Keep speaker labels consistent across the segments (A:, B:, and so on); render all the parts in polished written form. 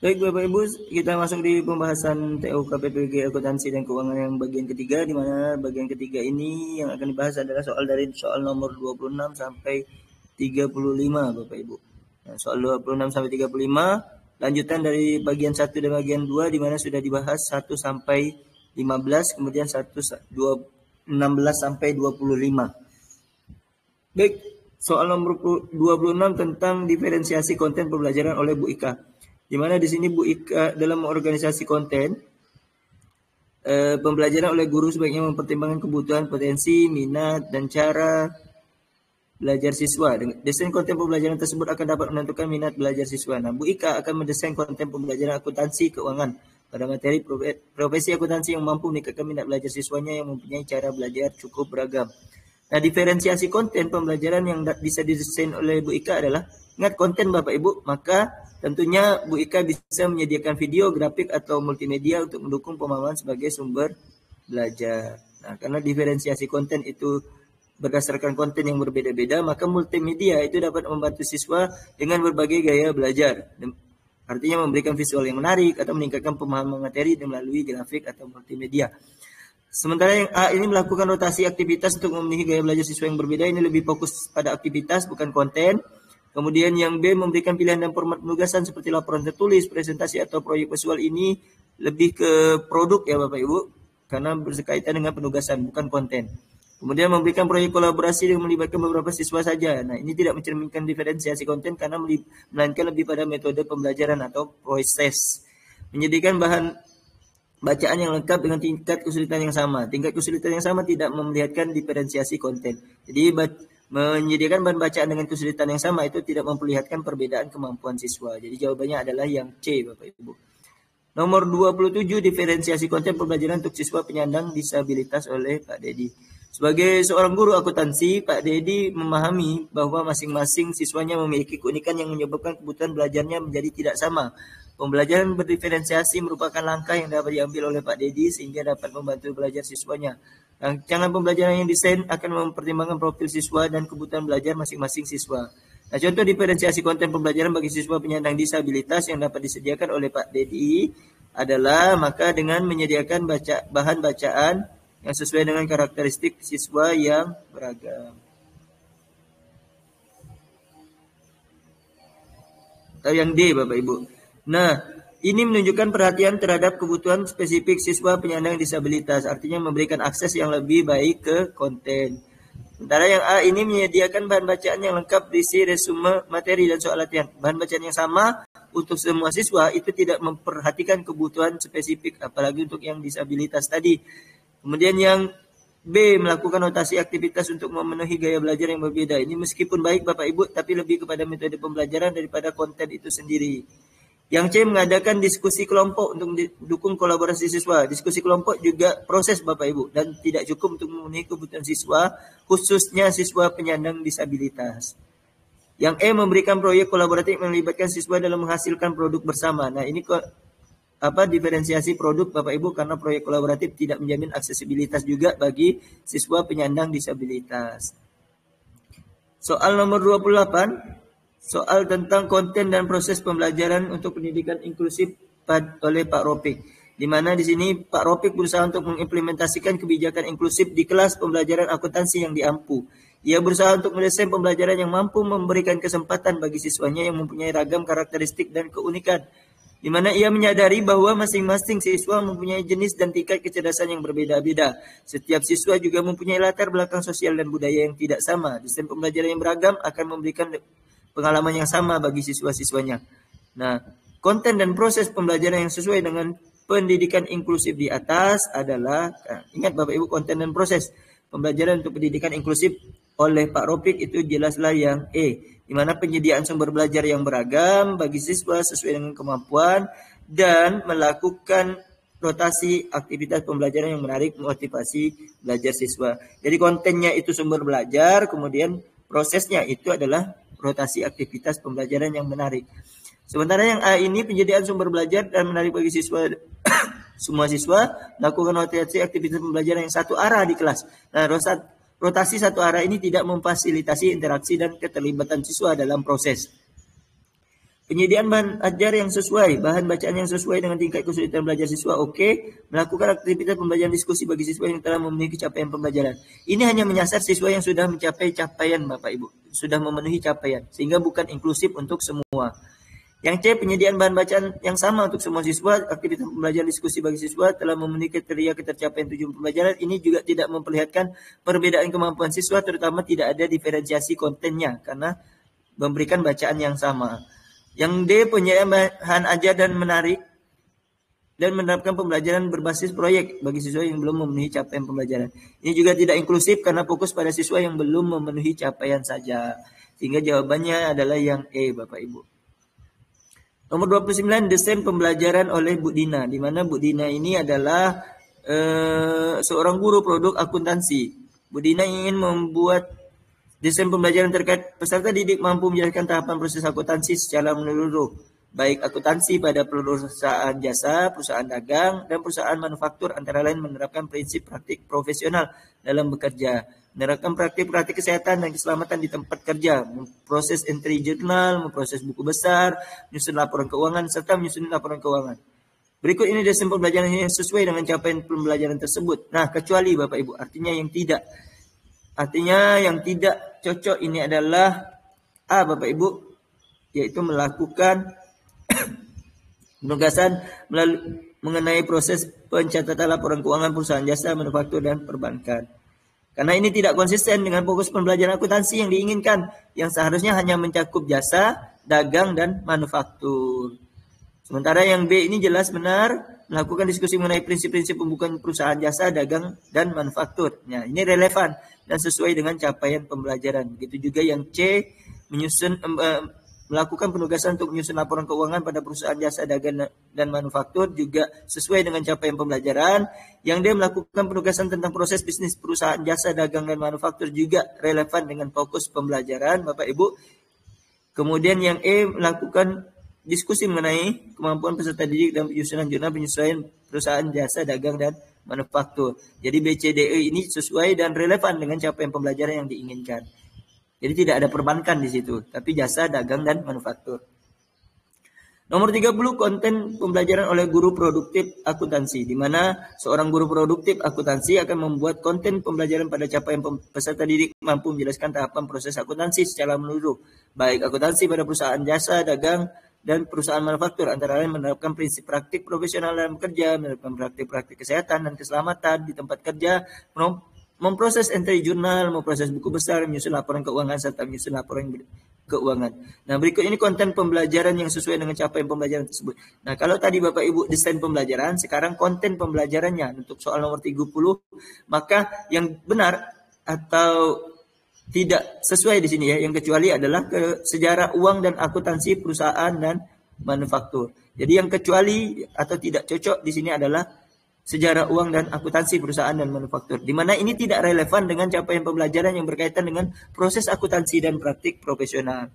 A: Baik Bapak Ibu, kita masuk di pembahasan TOK PPG Akuntansi dan Keuangan yang bagian ketiga, di mana bagian ketiga ini yang akan dibahas adalah soal nomor 26 sampai 35 Bapak Ibu. Nah, soal 26 sampai 35 lanjutan dari bagian 1 dan bagian 2 di mana sudah dibahas 1 sampai 15, kemudian 16 sampai 25. Baik, soal nomor 26 tentang diferensiasi konten pembelajaran oleh Bu Ika. Di mana di sini Bu Ika dalam organisasi konten pembelajaran oleh guru sebaiknya mempertimbangkan kebutuhan, potensi, minat, dan cara belajar siswa. Desain konten pembelajaran tersebut akan dapat menentukan minat belajar siswa. Nah, Bu Ika akan mendesain konten pembelajaran akuntansi keuangan pada materi profesi akuntansi yang mampu meningkatkan minat belajar siswanya yang mempunyai cara belajar cukup beragam. Nah, diferensiasi konten pembelajaran yang bisa didesain oleh Bu Ika adalah, ingat konten Bapak Ibu, maka tentunya Bu Ika bisa menyediakan video, grafik, atau multimedia untuk mendukung pemahaman sebagai sumber belajar. Nah, karena diferensiasi konten itu berdasarkan konten yang berbeda-beda, maka multimedia itu dapat membantu siswa dengan berbagai gaya belajar. Artinya memberikan visual yang menarik atau meningkatkan pemahaman materi melalui grafik atau multimedia. Sementara yang A ini melakukan rotasi aktivitas untuk memenuhi gaya belajar siswa yang berbeda, ini lebih fokus pada aktivitas bukan konten. Kemudian yang B memberikan pilihan dan format penugasan seperti laporan tertulis, presentasi atau proyek visual, ini lebih ke produk ya Bapak Ibu, karena berkaitan dengan penugasan bukan konten. Kemudian memberikan proyek kolaborasi yang melibatkan beberapa siswa saja. Nah, ini tidak mencerminkan diferensiasi konten karena melainkan lebih pada metode pembelajaran atau proses. Menyediakan bahan bacaan yang lengkap dengan tingkat kesulitan yang sama. Tingkat kesulitan yang sama tidak memperlihatkan diferensiasi konten. Jadi menyediakan bahan bacaan dengan kesulitan yang sama itu tidak memperlihatkan perbedaan kemampuan siswa. Jadi jawabannya adalah yang C Bapak Ibu. Nomor 27, diferensiasi konten pembelajaran untuk siswa penyandang disabilitas oleh Pak Dedi. Sebagai seorang guru akuntansi, Pak Dedi memahami bahwa masing-masing siswanya memiliki keunikan yang menyebabkan kebutuhan belajarnya menjadi tidak sama. Pembelajaran berdiferensiasi merupakan langkah yang dapat diambil oleh Pak Dedi sehingga dapat membantu belajar siswanya. Rancangan pembelajaran yang desain akan mempertimbangkan profil siswa dan kebutuhan belajar masing-masing siswa. Nah, contoh diferensiasi konten pembelajaran bagi siswa penyandang disabilitas yang dapat disediakan oleh Pak Dedi adalah maka dengan menyediakan bahan bacaan yang sesuai dengan karakteristik siswa yang beragam. Atau yang D Bapak Ibu. Nah, ini menunjukkan perhatian terhadap kebutuhan spesifik siswa penyandang disabilitas, artinya memberikan akses yang lebih baik ke konten. Sementara yang A ini menyediakan bahan bacaan yang lengkap berisi resume materi dan soal latihan. Bahan bacaan yang sama untuk semua siswa itu tidak memperhatikan kebutuhan spesifik, apalagi untuk yang disabilitas tadi. Kemudian yang B melakukan rotasi aktivitas untuk memenuhi gaya belajar yang berbeda. Ini meskipun baik Bapak Ibu, tapi lebih kepada metode pembelajaran daripada konten itu sendiri. Yang C mengadakan diskusi kelompok untuk mendukung kolaborasi siswa. Diskusi kelompok juga proses Bapak Ibu dan tidak cukup untuk memenuhi kebutuhan siswa, khususnya siswa penyandang disabilitas. Yang E memberikan proyek kolaboratif melibatkan siswa dalam menghasilkan produk bersama. Nah, ini diferensiasi produk Bapak Ibu karena proyek kolaboratif tidak menjamin aksesibilitas juga bagi siswa penyandang disabilitas. Soal nomor 28, soal tentang konten dan proses pembelajaran untuk pendidikan inklusif oleh Pak Ropik. Di mana di sini Pak Ropik berusaha untuk mengimplementasikan kebijakan inklusif di kelas pembelajaran akuntansi yang diampu. Ia berusaha untuk mendesain pembelajaran yang mampu memberikan kesempatan bagi siswanya yang mempunyai ragam karakteristik dan keunikan, di mana ia menyadari bahwa masing-masing siswa mempunyai jenis dan tingkat kecerdasan yang berbeda-beda. Setiap siswa juga mempunyai latar belakang sosial dan budaya yang tidak sama. Desain pembelajaran yang beragam akan memberikan pengalaman yang sama bagi siswa-siswanya. Nah, konten dan proses pembelajaran yang sesuai dengan pendidikan inklusif di atas adalah, ingat Bapak Ibu, konten dan proses pembelajaran untuk pendidikan inklusif oleh Pak Ropik itu jelaslah yang E, di mana penyediaan sumber belajar yang beragam bagi siswa sesuai dengan kemampuan dan melakukan rotasi aktivitas pembelajaran yang menarik motivasi belajar siswa. Jadi kontennya itu sumber belajar, kemudian prosesnya itu adalah rotasi aktivitas pembelajaran yang menarik. Sementara yang A ini penyediaan sumber belajar dan menarik bagi siswa semua siswa, melakukan rotasi aktivitas pembelajaran yang satu arah di kelas. Nah, rotasi satu arah ini tidak memfasilitasi interaksi dan keterlibatan siswa dalam proses. Penyediaan bahan ajar yang sesuai, bahan bacaan yang sesuai dengan tingkat kesulitan belajar siswa, oke. Melakukan aktivitas pembelajaran diskusi bagi siswa yang telah memenuhi capaian pembelajaran. Ini hanya menyasar siswa yang sudah mencapai capaian, Bapak Ibu. Sudah memenuhi capaian, sehingga bukan inklusif untuk semua. Yang C, penyediaan bahan bacaan yang sama untuk semua siswa, aktivitas pembelajaran diskusi bagi siswa telah memenuhi kriteria ketercapaian tujuan pembelajaran. Ini juga tidak memperlihatkan perbedaan kemampuan siswa, terutama tidak ada diferensiasi kontennya, karena memberikan bacaan yang sama. Yang D, penyediaan bahan ajar dan menarik dan menerapkan pembelajaran berbasis proyek bagi siswa yang belum memenuhi capaian pembelajaran. Ini juga tidak inklusif karena fokus pada siswa yang belum memenuhi capaian saja. Sehingga jawabannya adalah yang E, Bapak Ibu. Nomor 29, desain pembelajaran oleh Bu Dina. Di mana Bu Dina ini adalah seorang guru produk akuntansi. Bu Dina ingin membuat desain pembelajaran terkait peserta didik mampu menjalankan tahapan proses akuntansi secara menyeluruh, baik akuntansi pada perusahaan jasa, perusahaan dagang, dan perusahaan manufaktur, antara lain menerapkan prinsip praktik profesional dalam bekerja, menerapkan praktik-praktik kesehatan dan keselamatan di tempat kerja, memproses entry jurnal, memproses buku besar, menyusun laporan keuangan, serta menyusun laporan keuangan. Berikut ini desain pembelajaran yang sesuai dengan capaian pembelajaran tersebut. Nah, kecuali Bapak Ibu, artinya yang tidak. Artinya yang tidak cocok ini adalah A, Bapak Ibu, yaitu melakukan penugasan mengenai proses pencatatan laporan keuangan perusahaan jasa, manufaktur, dan perbankan. Karena ini tidak konsisten dengan fokus pembelajaran akuntansi yang diinginkan, yang seharusnya hanya mencakup jasa, dagang, dan manufaktur. Sementara yang B ini jelas benar, melakukan diskusi mengenai prinsip-prinsip pembukaan perusahaan jasa, dagang, dan manufaktur. Nah, ini relevan dan sesuai dengan capaian pembelajaran. Begitu juga yang C, melakukan penugasan untuk menyusun laporan keuangan pada perusahaan jasa, dagang, dan manufaktur juga sesuai dengan capaian pembelajaran. Yang D, melakukan penugasan tentang proses bisnis perusahaan jasa, dagang, dan manufaktur juga relevan dengan fokus pembelajaran, Bapak Ibu. Kemudian yang E, melakukan diskusi mengenai kemampuan peserta didik dan penyusunan jurnal penyesuaian perusahaan jasa, dagang, dan manufaktur. Jadi BCDE ini sesuai dan relevan dengan capaian pembelajaran yang diinginkan. Jadi tidak ada perbankan di situ, tapi jasa, dagang, dan manufaktur. Nomor 30, konten pembelajaran oleh guru produktif akuntansi, di mana seorang guru produktif akuntansi akan membuat konten pembelajaran pada capaian peserta didik mampu menjelaskan tahapan proses akuntansi secara menyeluruh, baik akuntansi pada perusahaan jasa, dagang, dan perusahaan manufaktur, antara lain menerapkan prinsip praktik profesional dalam bekerja, menerapkan praktik-praktik kesehatan dan keselamatan di tempat kerja, memproses entry jurnal, memproses buku besar, menyusun laporan keuangan, serta menyusun laporan keuangan. Nah, berikut ini konten pembelajaran yang sesuai dengan capaian pembelajaran tersebut. Nah, kalau tadi Bapak Ibu desain pembelajaran, sekarang konten pembelajarannya untuk soal nomor 30, maka yang benar atau tidak sesuai di sini ya, yang kecuali adalah sejarah uang dan akuntansi perusahaan dan manufaktur. Jadi yang kecuali atau tidak cocok di sini adalah sejarah uang dan akuntansi perusahaan dan manufaktur, di mana ini tidak relevan dengan capaian pembelajaran yang berkaitan dengan proses akuntansi dan praktik profesional.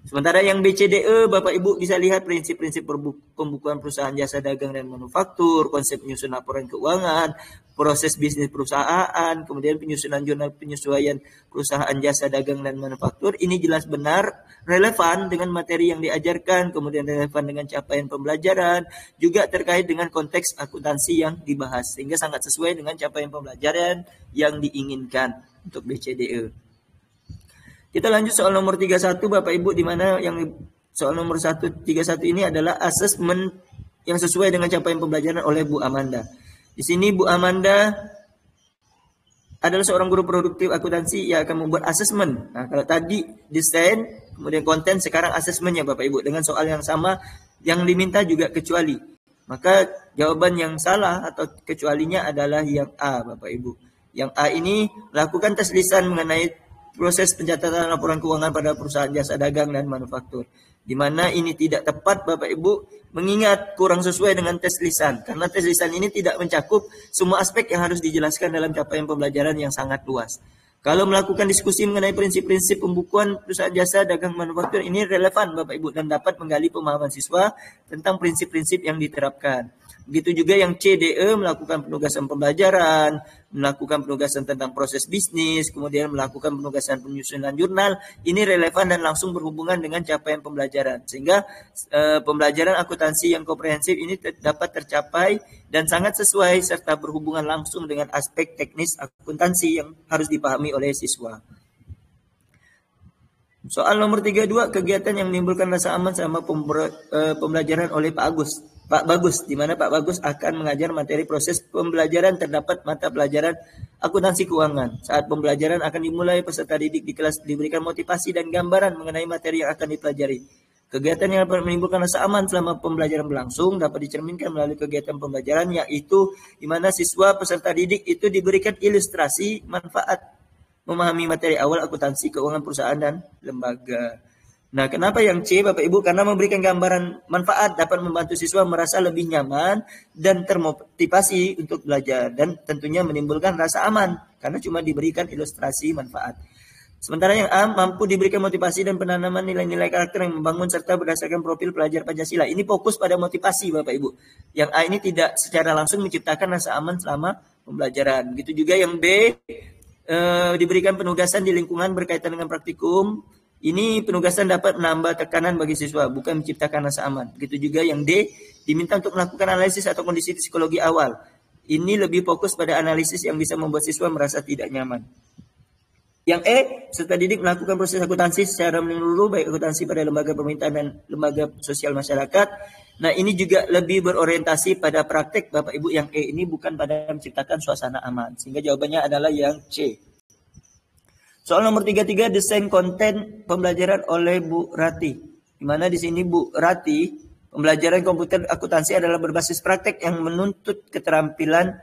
A: Sementara yang BCDE, Bapak Ibu bisa lihat prinsip-prinsip pembukuan perusahaan jasa, dagang, dan manufaktur, konsep penyusun laporan keuangan, proses bisnis perusahaan, kemudian penyusunan jurnal penyesuaian perusahaan jasa, dagang, dan manufaktur. Ini jelas benar relevan dengan materi yang diajarkan, kemudian relevan dengan capaian pembelajaran, juga terkait dengan konteks akuntansi yang dibahas, sehingga sangat sesuai dengan capaian pembelajaran yang diinginkan untuk BCDE. Kita lanjut soal nomor 31 Bapak Ibu, di mana yang soal nomor 31 ini adalah asesmen yang sesuai dengan capaian pembelajaran oleh Bu Amanda. Di sini Bu Amanda adalah seorang guru produktif akuntansi yang akan membuat asesmen. Nah, kalau tadi desain, kemudian konten, sekarang asesmennya Bapak Ibu dengan soal yang sama, yang diminta juga kecuali. Maka jawaban yang salah atau kecualinya adalah yang A Bapak Ibu. Yang A ini melakukan tes lisan mengenai proses pencatatan laporan keuangan pada perusahaan jasa, dagang, dan manufaktur. Di mana ini tidak tepat Bapak Ibu, mengingat kurang sesuai dengan tes lisan. Karena tes lisan ini tidak mencakup semua aspek yang harus dijelaskan dalam capaian pembelajaran yang sangat luas. Kalau melakukan diskusi mengenai prinsip-prinsip pembukuan perusahaan jasa, dagang, manufaktur, ini relevan Bapak Ibu dan dapat menggali pemahaman siswa tentang prinsip-prinsip yang diterapkan. Begitu juga yang CDE melakukan penugasan pembelajaran, melakukan penugasan tentang proses bisnis, kemudian melakukan penugasan penyusunan jurnal. Ini relevan dan langsung berhubungan dengan capaian pembelajaran. Sehingga pembelajaran akuntansi yang komprehensif ini dapat tercapai dan sangat sesuai serta berhubungan langsung dengan aspek teknis akuntansi yang harus dipahami oleh siswa. Soal nomor 32, kegiatan yang menimbulkan rasa aman selama pembelajaran oleh Pak Bagus, di mana Pak Bagus akan mengajar materi proses pembelajaran terdapat mata pelajaran akuntansi keuangan. Saat pembelajaran akan dimulai, peserta didik di kelas diberikan motivasi dan gambaran mengenai materi yang akan dipelajari. Kegiatan yang dapat menimbulkan rasa aman selama pembelajaran berlangsung dapat dicerminkan melalui kegiatan pembelajaran, yaitu di mana siswa peserta didik itu diberikan ilustrasi manfaat memahami materi awal akuntansi keuangan perusahaan dan lembaga. Nah, kenapa yang C, Bapak Ibu? Karena memberikan gambaran manfaat dapat membantu siswa merasa lebih nyaman dan termotivasi untuk belajar. Dan tentunya menimbulkan rasa aman, karena cuma diberikan ilustrasi manfaat. Sementara yang A, mampu diberikan motivasi dan penanaman nilai-nilai karakter yang membangun serta berdasarkan profil pelajar Pancasila. Ini fokus pada motivasi, Bapak Ibu. Yang A ini tidak secara langsung menciptakan rasa aman selama pembelajaran. Begitu juga yang B, diberikan penugasan di lingkungan berkaitan dengan praktikum. Ini penugasan dapat menambah tekanan bagi siswa, bukan menciptakan rasa aman. Begitu juga yang D, diminta untuk melakukan analisis atau kondisi psikologi awal. Ini lebih fokus pada analisis yang bisa membuat siswa merasa tidak nyaman. Yang E, peserta didik melakukan proses akuntansi secara menyeluruh, baik akuntansi pada lembaga pemerintahan dan lembaga sosial masyarakat. Nah, ini juga lebih berorientasi pada praktek, Bapak Ibu. Yang E ini bukan pada menciptakan suasana aman. Sehingga jawabannya adalah yang C. Soal nomor 33, desain konten pembelajaran oleh Bu Rati. Di mana di sini Bu Rati, pembelajaran komputer akuntansi adalah berbasis praktek yang menuntut keterampilan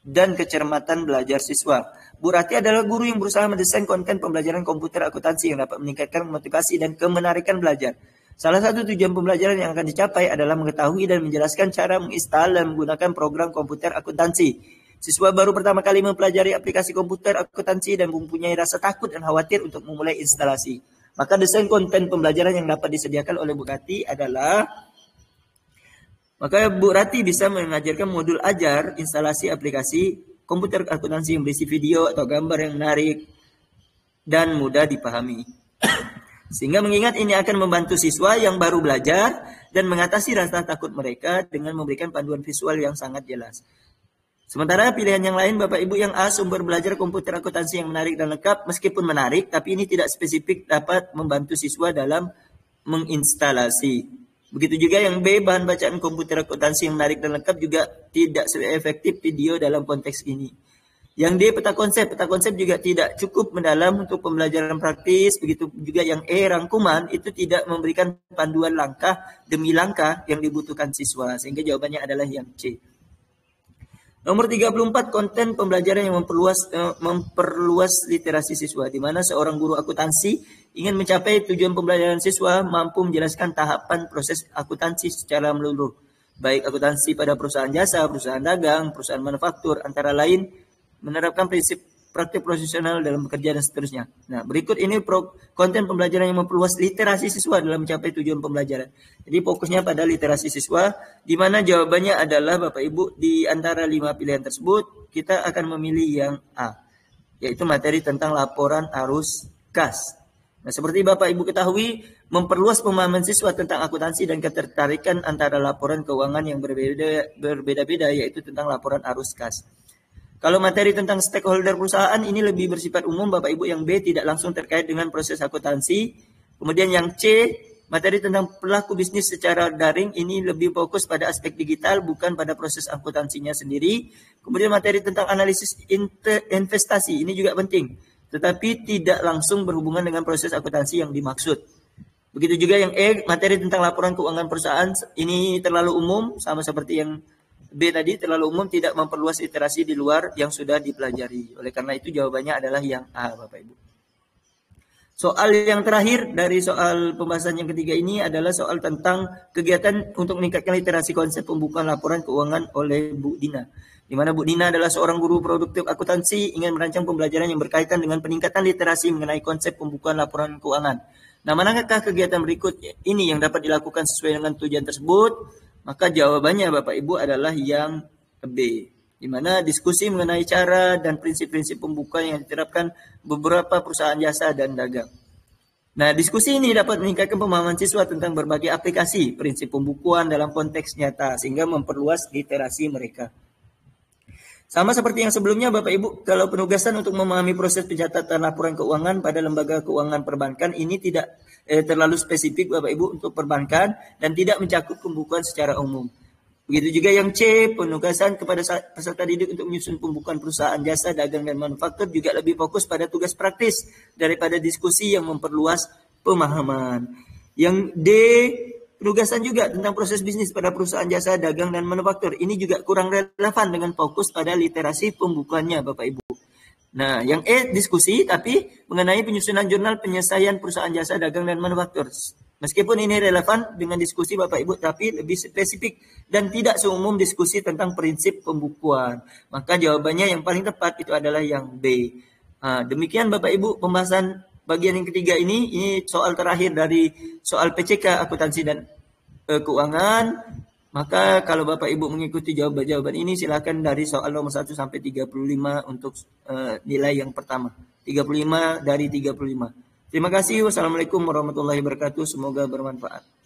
A: dan kecermatan belajar siswa. Bu Rati adalah guru yang berusaha mendesain konten pembelajaran komputer akuntansi yang dapat meningkatkan motivasi dan kemenarikan belajar. Salah satu tujuan pembelajaran yang akan dicapai adalah mengetahui dan menjelaskan cara menginstal dan menggunakan program komputer akuntansi. Siswa baru pertama kali mempelajari aplikasi komputer akuntansi dan mempunyai rasa takut dan khawatir untuk memulai instalasi. Maka desain konten pembelajaran yang dapat disediakan oleh Bu Rati adalah, maka Bu Rati bisa mengajarkan modul ajar instalasi aplikasi komputer akuntansi yang berisi video atau gambar yang menarik dan mudah dipahami. Sehingga mengingat ini akan membantu siswa yang baru belajar dan mengatasi rasa takut mereka dengan memberikan panduan visual yang sangat jelas. Sementara pilihan yang lain, Bapak Ibu, yang A, sumber belajar komputer akuntansi yang menarik dan lengkap, meskipun menarik, tapi ini tidak spesifik dapat membantu siswa dalam menginstalasi. Begitu juga yang B, bahan bacaan komputer akuntansi yang menarik dan lengkap juga tidak seefektif video dalam konteks ini. Yang D, peta konsep juga tidak cukup mendalam untuk pembelajaran praktis. Begitu juga yang E, rangkuman, itu tidak memberikan panduan langkah demi langkah yang dibutuhkan siswa. Sehingga jawabannya adalah yang C. Nomor 34, konten pembelajaran yang memperluas literasi siswa, di mana seorang guru akuntansi ingin mencapai tujuan pembelajaran siswa mampu menjelaskan tahapan proses akuntansi secara menyeluruh, baik akuntansi pada perusahaan jasa, perusahaan dagang, perusahaan manufaktur, antara lain menerapkan prinsip praktik profesional dalam bekerja dan seterusnya. Nah, berikut ini konten pembelajaran yang memperluas literasi siswa dalam mencapai tujuan pembelajaran. Jadi fokusnya pada literasi siswa, di mana jawabannya adalah, Bapak Ibu, di antara 5 pilihan tersebut, kita akan memilih yang A, yaitu materi tentang laporan arus kas. Nah, seperti Bapak Ibu ketahui, memperluas pemahaman siswa tentang akuntansi dan ketertarikan antara laporan keuangan yang berbeda-beda, yaitu tentang laporan arus kas. Kalau materi tentang stakeholder perusahaan ini lebih bersifat umum, Bapak Ibu. Yang B, tidak langsung terkait dengan proses akuntansi. Kemudian yang C, materi tentang pelaku bisnis secara daring, ini lebih fokus pada aspek digital, bukan pada proses akuntansinya sendiri. Kemudian materi tentang analisis investasi, ini juga penting, tetapi tidak langsung berhubungan dengan proses akuntansi yang dimaksud. Begitu juga yang E, materi tentang laporan keuangan perusahaan, ini terlalu umum, sama seperti yang B tadi, terlalu umum, tidak memperluas literasi di luar yang sudah dipelajari. Oleh karena itu jawabannya adalah yang A, Bapak Ibu. Soal yang terakhir dari soal pembahasan yang ketiga ini adalah soal tentang kegiatan untuk meningkatkan literasi konsep pembukaan laporan keuangan oleh Bu Dina. Di mana Bu Dina adalah seorang guru produktif akuntansi, ingin merancang pembelajaran yang berkaitan dengan peningkatan literasi mengenai konsep pembukaan laporan keuangan. Nah, manakah kegiatan berikut ini yang dapat dilakukan sesuai dengan tujuan tersebut? Maka jawabannya Bapak Ibu adalah yang B, di mana diskusi mengenai cara dan prinsip-prinsip pembukuan yang diterapkan beberapa perusahaan jasa dan dagang. Nah, diskusi ini dapat meningkatkan pemahaman siswa tentang berbagai aplikasi prinsip pembukuan dalam konteks nyata, sehingga memperluas literasi mereka. Sama seperti yang sebelumnya Bapak Ibu, kalau penugasan untuk memahami proses pencatatan laporan keuangan pada lembaga keuangan perbankan ini tidak terlalu spesifik Bapak Ibu untuk perbankan dan tidak mencakup pembukuan secara umum. Begitu juga yang C, penugasan kepada peserta didik untuk menyusun pembukuan perusahaan jasa, dagang, dan manufaktur juga lebih fokus pada tugas praktis daripada diskusi yang memperluas pemahaman. Yang D, penugasan juga tentang proses bisnis pada perusahaan jasa, dagang, dan manufaktur. Ini juga kurang relevan dengan fokus pada literasi pembukuannya Bapak Ibu. Nah, yang E, diskusi tapi mengenai penyusunan jurnal penyelesaian perusahaan jasa, dagang, dan manufaktur. Meskipun ini relevan dengan diskusi Bapak Ibu, tapi lebih spesifik dan tidak seumum diskusi tentang prinsip pembukuan. Maka jawabannya yang paling tepat itu adalah yang B. Demikian Bapak Ibu pembahasan bagian yang ketiga ini soal terakhir dari soal PCK akuntansi dan keuangan. Maka kalau Bapak Ibu mengikuti jawaban-jawaban ini silakan dari soal nomor 1 sampai 35 untuk nilai yang pertama. 35 dari 35. Terima kasih. Wassalamualaikum warahmatullahi wabarakatuh. Semoga bermanfaat.